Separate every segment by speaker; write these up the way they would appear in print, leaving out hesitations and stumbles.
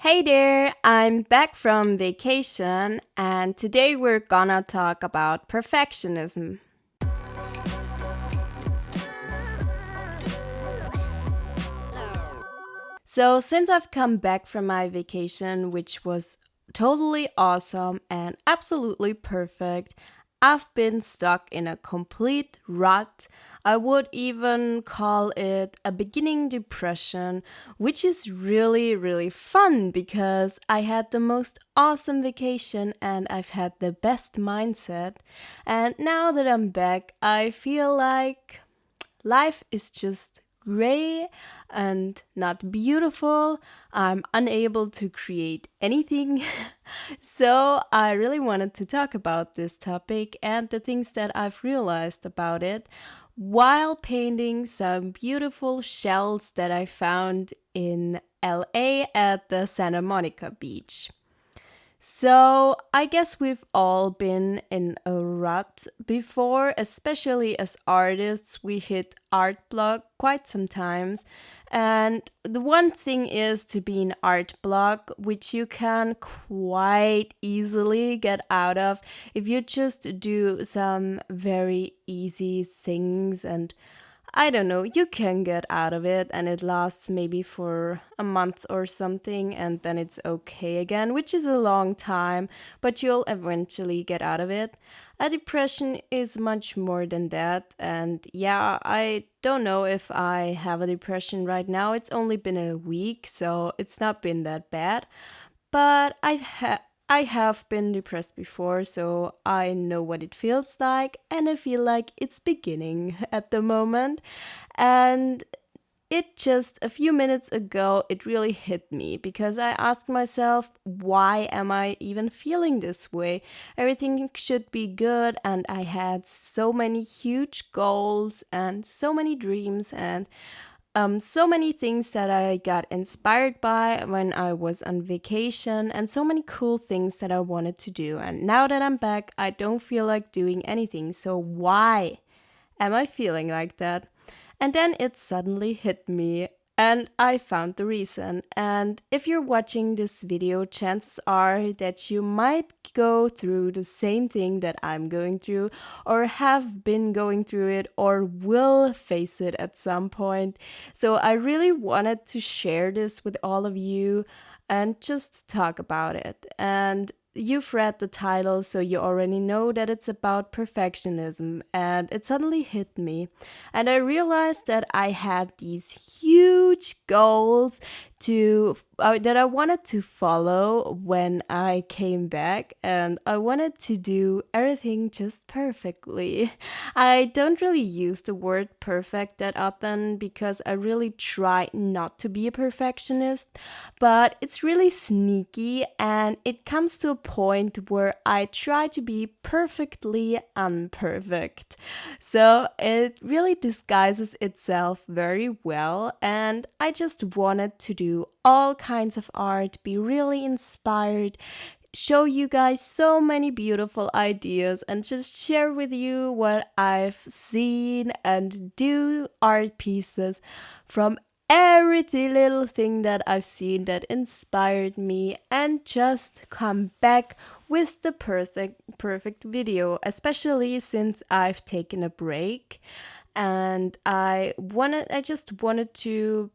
Speaker 1: Hey there, I'm back from vacation, and today we're gonna talk about perfectionism. So, since I've come back from my vacation, which was totally awesome and absolutely perfect, I've been stuck in a complete rut. I would even call it a beginning depression, which is really, really fun because I had the most awesome vacation and I've had the best mindset. And now that I'm back, I feel like life is just gray and not beautiful. I'm unable to create anything. So, I really wanted to talk about this topic and the things that I've realized about it while painting some beautiful shells that I found in LA at the Santa Monica beach. So, I guess we've all been in a rut before, especially as artists. We hit art block quite sometimes. And the one thing is to be in art block, which you can quite easily get out of if you just do some very easy things and I don't know, you can get out of it and it lasts maybe for a month or something and then it's okay again, which is a long time, but you'll eventually get out of it. A depression is much more than that, and yeah, I don't know if I have a depression right now. It's only been a week, so it's not been that bad. But I have been depressed before, so I know what it feels like, and I feel like it's beginning at the moment. And it just a few minutes ago, it really hit me because I asked myself, why am I even feeling this way? Everything should be good, and I had so many huge goals and so many dreams and so many things that I got inspired by when I was on vacation, and so many cool things that I wanted to do. And now that I'm back, I don't feel like doing anything. So, why am I feeling like that? And then it suddenly hit me, and I found the reason. And if you're watching this video, chances are that you might go through the same thing that I'm going through, or have been going through it, or will face it at some point. So I really wanted to share this with all of you and just talk about it. And you've read the title, so you already know that it's about perfectionism, and it suddenly hit me. And I realized that I had these huge goals that I wanted to follow when I came back, and I wanted to do everything just perfectly. I don't really use the word perfect that often because I really try not to be a perfectionist, but it's really sneaky and it comes to a point where I try to be perfectly unperfect. So it really disguises itself very well, and I just wanted to do all kinds of art, be really inspired, show you guys so many beautiful ideas, and just share with you what I've seen and do art pieces from every little thing that I've seen that inspired me, and just come back with the perfect video, especially since I've taken a break. And I just wanted to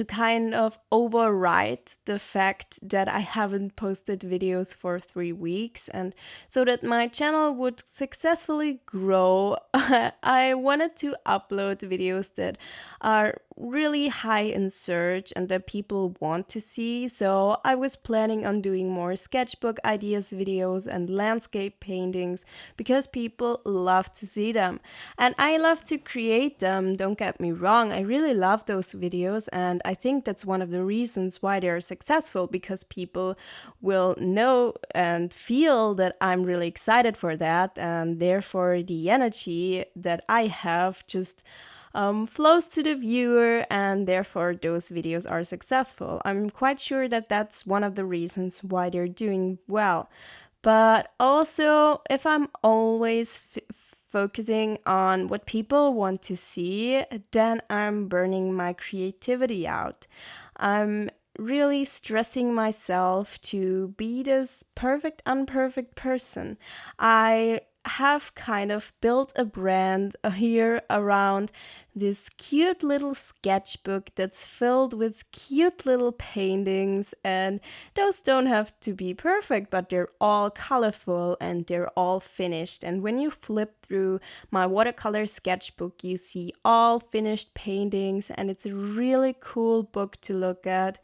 Speaker 1: kind of override the fact that I haven't posted videos for 3 weeks, and so that my channel would successfully grow, I wanted to upload videos that are really high in search and that people want to see. So I was planning on doing more sketchbook ideas videos and landscape paintings because people love to see them. And I love to create them, don't get me wrong. I really love those videos, and I think that's one of the reasons why they're successful, because people will know and feel that I'm really excited for that, and therefore the energy that I have just flows to the viewer, and therefore those videos are successful. I'm quite sure that that's one of the reasons why they're doing well. But also, if I'm always focusing on what people want to see, then I'm burning my creativity out. I'm really stressing myself to be this perfect, unperfect person. I have kind of built a brand here around this cute little sketchbook that's filled with cute little paintings, and those don't have to be perfect, but they're all colorful and they're all finished. And when you flip through my watercolor sketchbook, you see all finished paintings, and it's a really cool book to look at.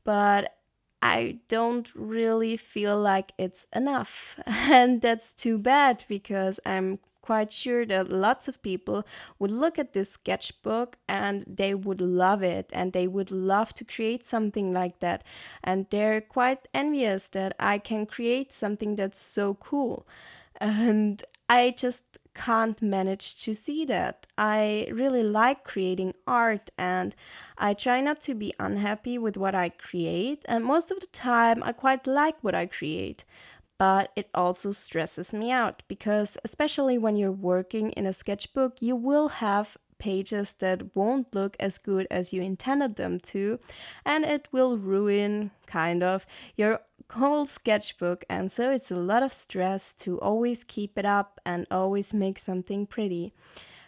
Speaker 1: But I don't really feel like it's enough. And that's too bad because I'm quite sure that lots of people would look at this sketchbook and they would love it and they would love to create something like that. And they're quite envious that I can create something that's so cool. And I just can't manage to see that. I really like creating art and I try not to be unhappy with what I create. And most of the time, I quite like what I create. But it also stresses me out because, especially when you're working in a sketchbook, you will have pages that won't look as good as you intended them to, and it will ruin kind of your whole sketchbook. And so it's a lot of stress to always keep it up and always make something pretty.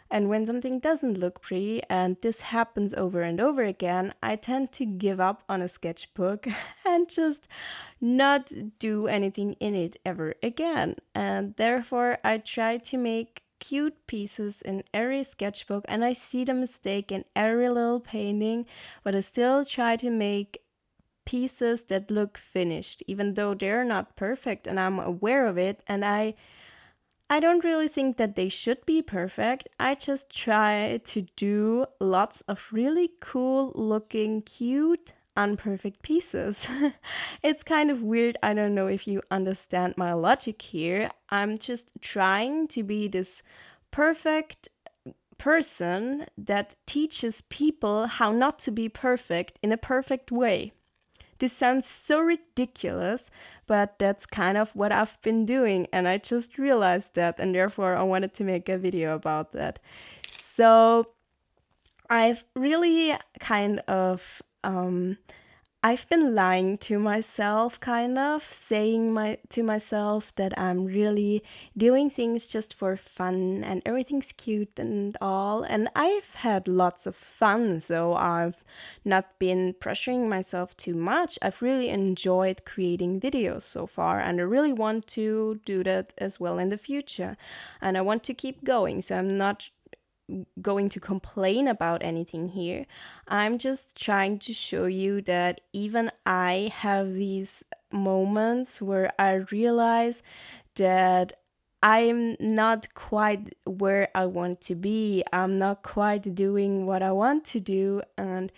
Speaker 1: And when something doesn't look pretty, and this happens over and over again, I tend to give up on a sketchbook and just not do anything in it ever again. And therefore, I try to make cute pieces in every sketchbook, and I see the mistake in every little painting, but I still try to make pieces that look finished, even though they're not perfect, and I'm aware of it, and I don't really think that they should be perfect. I just try to do lots of really cool looking, cute, unperfect pieces. It's kind of weird. I don't know if you understand my logic here. I'm just trying to be this perfect person that teaches people how not to be perfect in a perfect way. This sounds so ridiculous, but that's kind of what I've been doing, and I just realized that, and therefore I wanted to make a video about that. So I've really kind of I've been lying to myself, kind of saying to myself that I'm really doing things just for fun and everything's cute and all. And I've had lots of fun, so I've not been pressuring myself too much. I've really enjoyed creating videos so far, and I really want to do that as well in the future. And I want to keep going, so I'm not going to complain about anything here. I'm just trying to show you that even I have these moments where I realize that I'm not quite where I want to be. I'm not quite doing what I want to do. And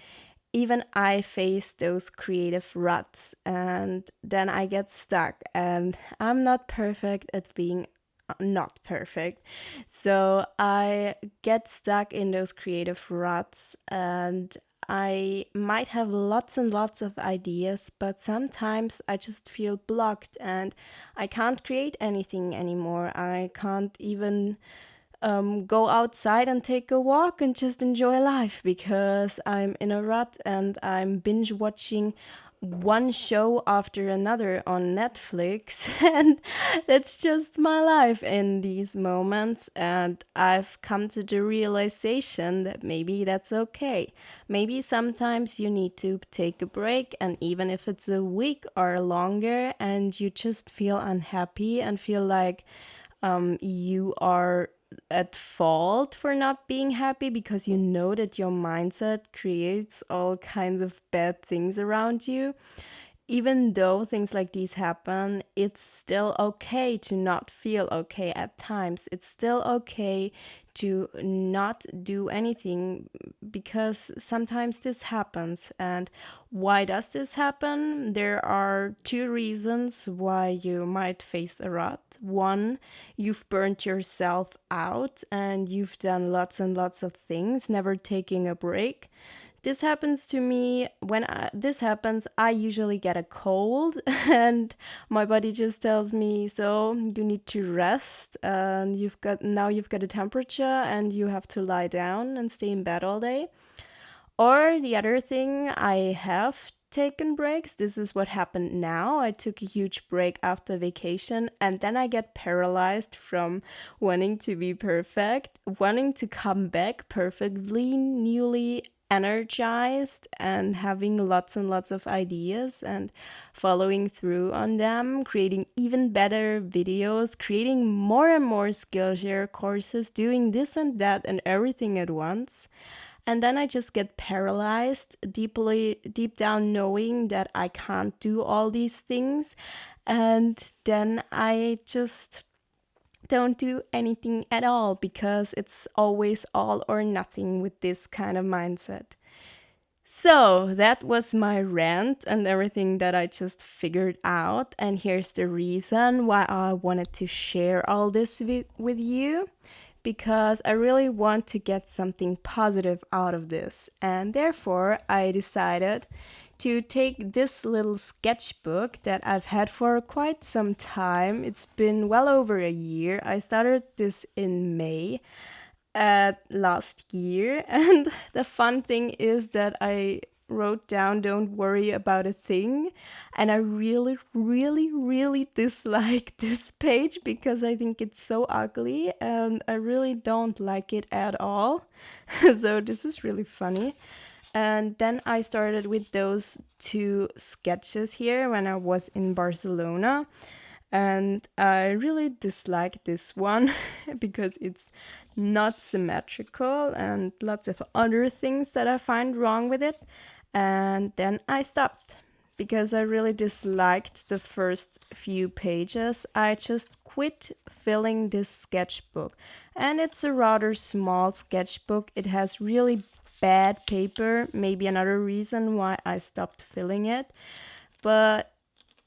Speaker 1: even I face those creative ruts and then I get stuck. And I'm not perfect at being not perfect. So I get stuck in those creative ruts and I might have lots and lots of ideas, but sometimes I just feel blocked and I can't create anything anymore. I can't even go outside and take a walk and just enjoy life because I'm in a rut and I'm binge watching one show after another on Netflix. And that's just my life in these moments. And I've come to the realization that maybe that's okay. Maybe sometimes you need to take a break, and even if it's a week or longer, and you just feel unhappy and feel like you are at fault for not being happy because you know that your mindset creates all kinds of bad things around you. Even though things like these happen, it's still okay to not feel okay at times. It's still okay to not do anything because sometimes this happens. And why does this happen? There are two reasons why you might face a rut. One, you've burnt yourself out and you've done lots and lots of things, never taking a break. This happens to me when this happens. I usually get a cold, and my body just tells me, "So you need to rest. And you've got a temperature, and you have to lie down and stay in bed all day." Or the other thing I have taken breaks. This is what happened now. I took a huge break after vacation, and then I get paralyzed from wanting to be perfect, wanting to come back perfectly, newly energized, and having lots and lots of ideas and following through on them, creating even better videos, creating more and more Skillshare courses, doing this and that and everything at once. And then I just get paralyzed, deep down knowing that I can't do all these things. And then I just don't do anything at all because it's always all or nothing with this kind of mindset. So that was my rant and everything that I just figured out. And here's the reason why I wanted to share all this with you, because I really want to get something positive out of this. And therefore, I decided to take this little sketchbook that I've had for quite some time. It's been well over a year. I started this in May last year. And the fun thing is that I wrote down, "Don't worry about a thing." And I really, really, really dislike this page because I think it's so ugly and I really don't like it at all. So this is really funny. And then I started with those two sketches here when I was in Barcelona. And I really dislike this one because it's not symmetrical and lots of other things that I find wrong with it. And then I stopped because I really disliked the first few pages. I just quit filling this sketchbook. And it's a rather small sketchbook. It has really bad paper, maybe another reason why I stopped filling it. But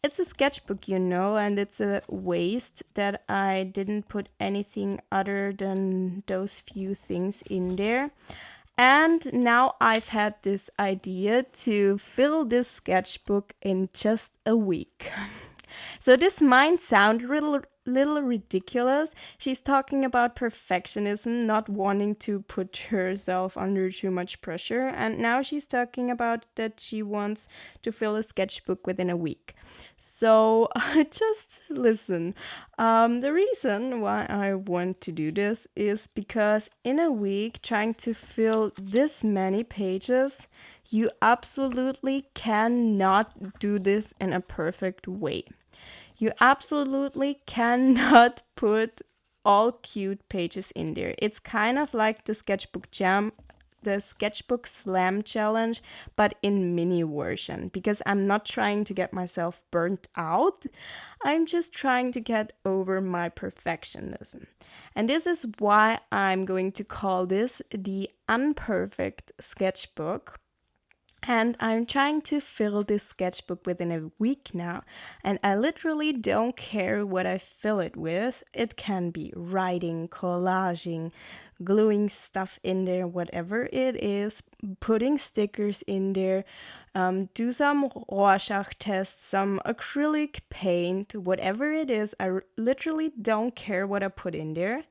Speaker 1: it's a sketchbook, and it's a waste that I didn't put anything other than those few things in there. And now I've had this idea to fill this sketchbook in just a week. So this might sound a little ridiculous. She's talking about perfectionism, not wanting to put herself under too much pressure. And now she's talking about that she wants to fill a sketchbook within a week. So just listen. The reason why I want to do this is because in a week, trying to fill this many pages, you absolutely cannot do this in a perfect way. You absolutely cannot put all cute pages in there. It's kind of like the sketchbook slam challenge, but in mini version, because I'm not trying to get myself burnt out. I'm just trying to get over my perfectionism. And this is why I'm going to call this the unperfect sketchbook. And I'm trying to fill this sketchbook within a week now. And I literally don't care what I fill it with. It can be writing, collaging, gluing stuff in there, whatever it is, putting stickers in there, do some Rorschach tests, some acrylic paint, whatever it is. I literally don't care what I put in there.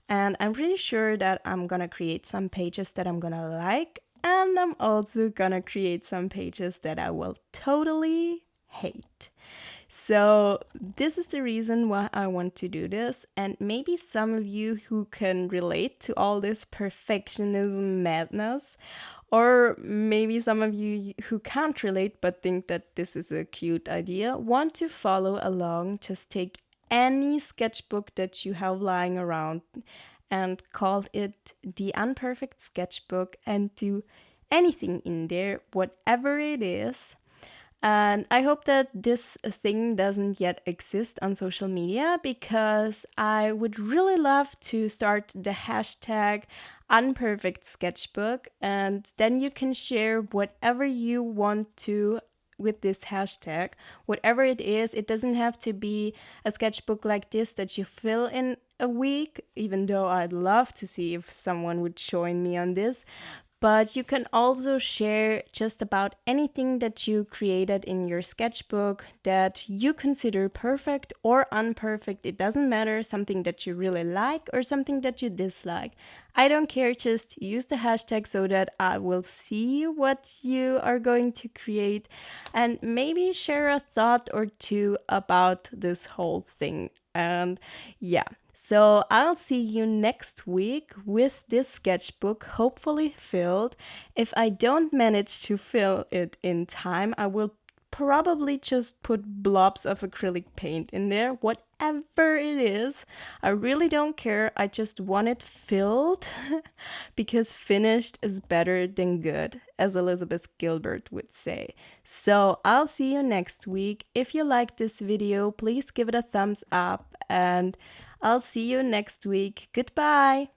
Speaker 1: And I'm pretty sure that I'm gonna create some pages that I'm gonna like. And I'm also gonna create some pages that I will totally hate. So this is the reason why I want to do this. And maybe some of you who can relate to all this perfectionism madness, or maybe some of you who can't relate but think that this is a cute idea, want to follow along. Just take any sketchbook that you have lying around and call it the unperfect sketchbook and do anything in there, whatever it is. And I hope that this thing doesn't yet exist on social media, because I would really love to start the hashtag unperfect sketchbook, and then you can share whatever you want to with this hashtag, whatever it is. It doesn't have to be a sketchbook like this that you fill in a week, even though I'd love to see if someone would join me on this. But you can also share just about anything that you created in your sketchbook that you consider perfect or imperfect. It doesn't matter, something that you really like or something that you dislike. I don't care, just use the hashtag so that I will see what you are going to create and maybe share a thought or two about this whole thing. And yeah, so I'll see you next week with this sketchbook, hopefully filled. If I don't manage to fill it in time, I will probably just put blobs of acrylic paint in there, whatever it is. I really don't care. I just want it filled because finished is better than good, as Elizabeth Gilbert would say. So I'll see you next week. If you like this video, please give it a thumbs up and I'll see you next week. Goodbye.